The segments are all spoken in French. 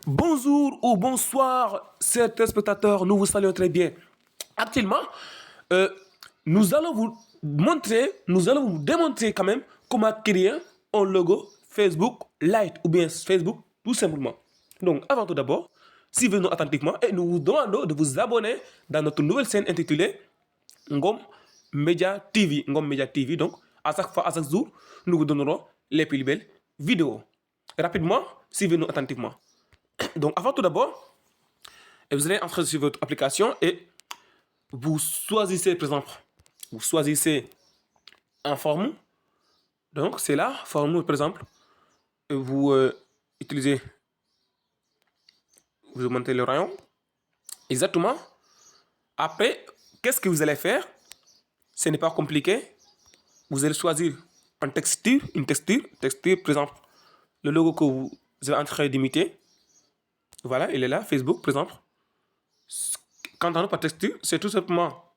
Bonjour ou bonsoir, chers téléspectateurs, nous vous saluons très bien. Actuellement, euh, nous allons vous démontrer quand même comment créer un logo Facebook Lite ou bien Facebook tout simplement. Donc, avant tout d'abord, suivez-nous attentivement et nous vous demandons de vous abonner dans notre nouvelle chaîne intitulée Ngom Media TV. Ngom Media TV, donc à chaque fois, à chaque jour, nous vous donnerons les plus belles vidéos. Rapidement, suivez-nous attentivement. Donc, avant tout d'abord, vous allez entrer sur votre application et vous choisissez, par exemple, vous choisissez un forme. Donc, c'est là, forme, par exemple, et vous utilisez, vous augmentez le rayon. Exactement. Après, qu'est-ce que vous allez faire? Ce n'est pas compliqué. Vous allez choisir une texture, par exemple, le logo que vous êtes en train d'imiter. Voilà, il est là, Facebook, par exemple. Quand on a pas de texture, c'est tout simplement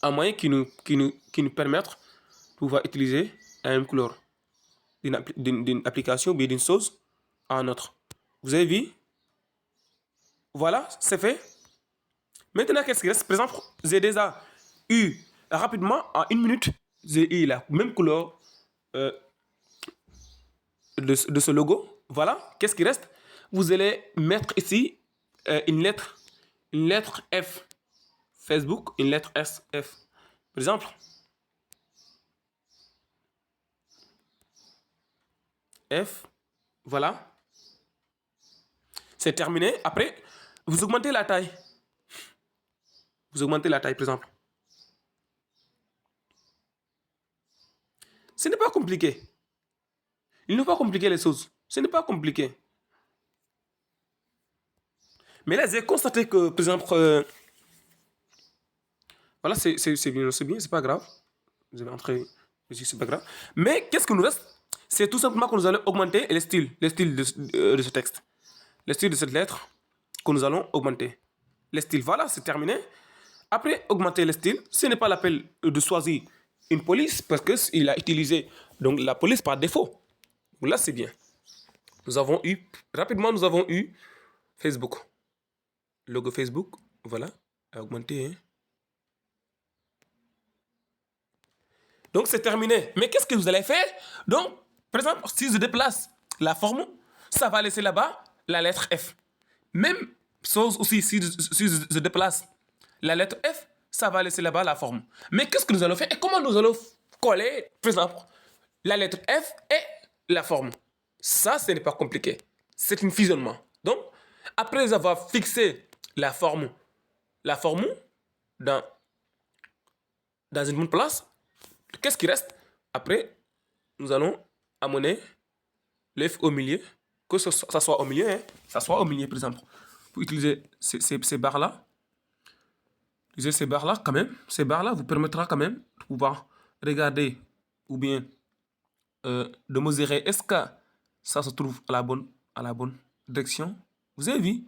un moyen qui nous permet de pouvoir utiliser la même couleur d'une application ou bien d'une chose à une autre. Vous avez vu? Voilà, c'est fait. Maintenant, qu'est-ce qu'il reste? Par exemple, j'ai déjà eu rapidement, en une minute, j'ai eu la même couleur euh, de ce logo. Voilà, qu'est-ce qui reste? Vous allez mettre ici une lettre F. Facebook, une lettre S, F. Par exemple, F, voilà. C'est terminé. Après, vous augmentez la taille. Vous augmentez la taille, par exemple. Ce n'est pas compliqué. Il ne faut pas compliquer les choses. Ce n'est pas compliqué. Mais là, j'ai constaté que, par exemple, voilà, c'est bien, c'est pas grave. Vous avez entré ici, c'est pas grave. Mais qu'est-ce que nous reste? C'est tout simplement que nous allons augmenter le style de ce texte. Le style de cette lettre que nous allons augmenter. Le style, voilà, c'est terminé. Après, augmenter le style, ce n'est pas l'appel de choisir une police parce qu'il a utilisé donc la police par défaut. Donc là, c'est bien. Rapidement, nous avons eu Facebook. Logo Facebook, voilà, à augmenter. Hein. Donc, c'est terminé. Mais qu'est-ce que vous allez faire? Donc, par exemple, si je déplace la forme, ça va laisser là-bas la lettre F. Même chose aussi, si je déplace la lettre F, ça va laisser là-bas la forme. Mais qu'est-ce que nous allons faire et comment nous allons coller, par exemple, la lettre F et la forme? Ça, ce n'est pas compliqué. C'est un fusionnement. Donc, après avoir fixé la forme dans, dans une bonne place, qu'est-ce qui reste? Après, nous allons amener l'œuf au milieu, que ça soit au milieu, hein, ça soit au milieu, par exemple. Pour utiliser ces barres-là, quand même, ces barres-là vous permettra quand même de pouvoir regarder ou bien de mesurer est-ce que ça se trouve à la bonne direction. Vous avez vu?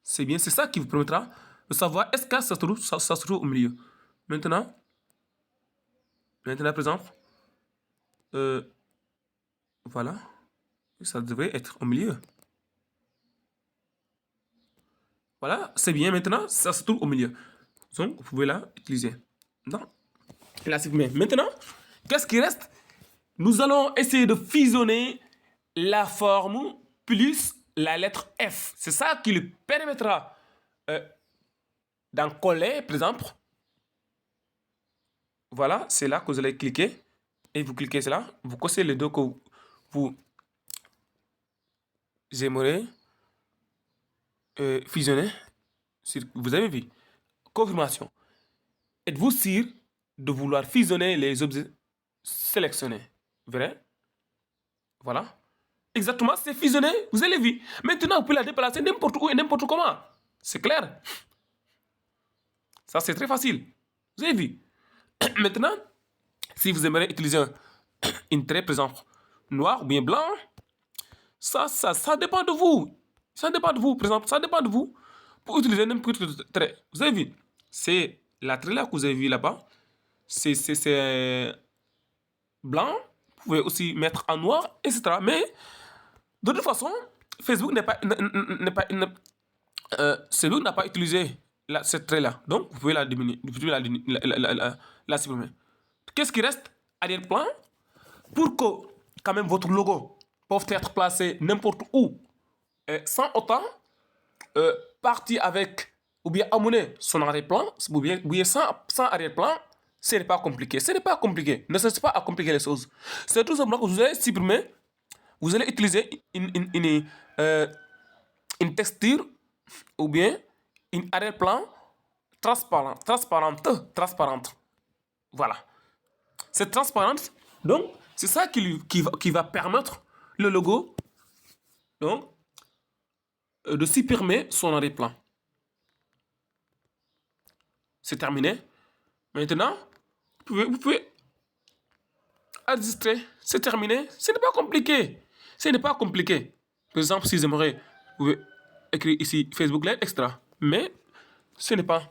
C'est bien, c'est ça qui vous permettra de savoir est-ce que ça se trouve au milieu. Maintenant, par exemple, voilà, ça devrait être au milieu. Voilà, c'est bien. Maintenant, ça se trouve au milieu. Donc, vous pouvez la utiliser. Non, là, c'est bien. Maintenant, qu'est-ce qui reste? Nous allons essayer de fusionner la forme plus la lettre F. C'est ça qui lui permettra d'en coller, par exemple. Voilà, c'est là que vous allez cliquer. Et vous cliquez cela. Vous cossez les deux que vous aimeriez fusionner. Vous avez vu. Confirmation. Êtes-vous sûr de vouloir fusionner les objets sélectionnés? Vrai? Voilà. Exactement, c'est fusionné. Vous allez voir. Maintenant, vous pouvez la déplacer n'importe où et n'importe comment. C'est clair. Ça, c'est très facile. Vous avez vu. Maintenant, si vous aimeriez utiliser une trait, par exemple, noir ou bien blanc, ça dépend de vous. Ça dépend de vous, par exemple. Ça dépend de vous. Pour utiliser n'importe quel trait. Vous avez vu. C'est la trait là que vous avez vu là-bas. C'est blanc. Vous pouvez aussi mettre en noir, etc. Mais De toute façon, Facebook Facebook n'a pas utilisé cette trait-là. Donc, vous pouvez la diminuer, vous pouvez la supprimer. Qu'est-ce qui reste? Arrière-plan. Pour que, quand même, votre logo puisse être placé n'importe où, sans autant partir avec, ou bien amener son arrière-plan, ou bien sans arrière-plan, ce n'est pas compliqué. Ce n'est pas compliqué. Ne cherchez pas à compliquer les choses. C'est tout simplement que vous allez supprimer, vous allez utiliser une texture ou bien une arrière-plan transparente. Voilà. C'est transparente. Donc, c'est ça qui va permettre le logo donc, de supprimer son arrière-plan. C'est terminé. Maintenant, vous pouvez enregistrer. C'est terminé. Ce n'est pas compliqué. Ce n'est pas compliqué. Par exemple, si j'aimerais, vous pouvez écrire ici Facebook Live Extra. Mais ce n'est pas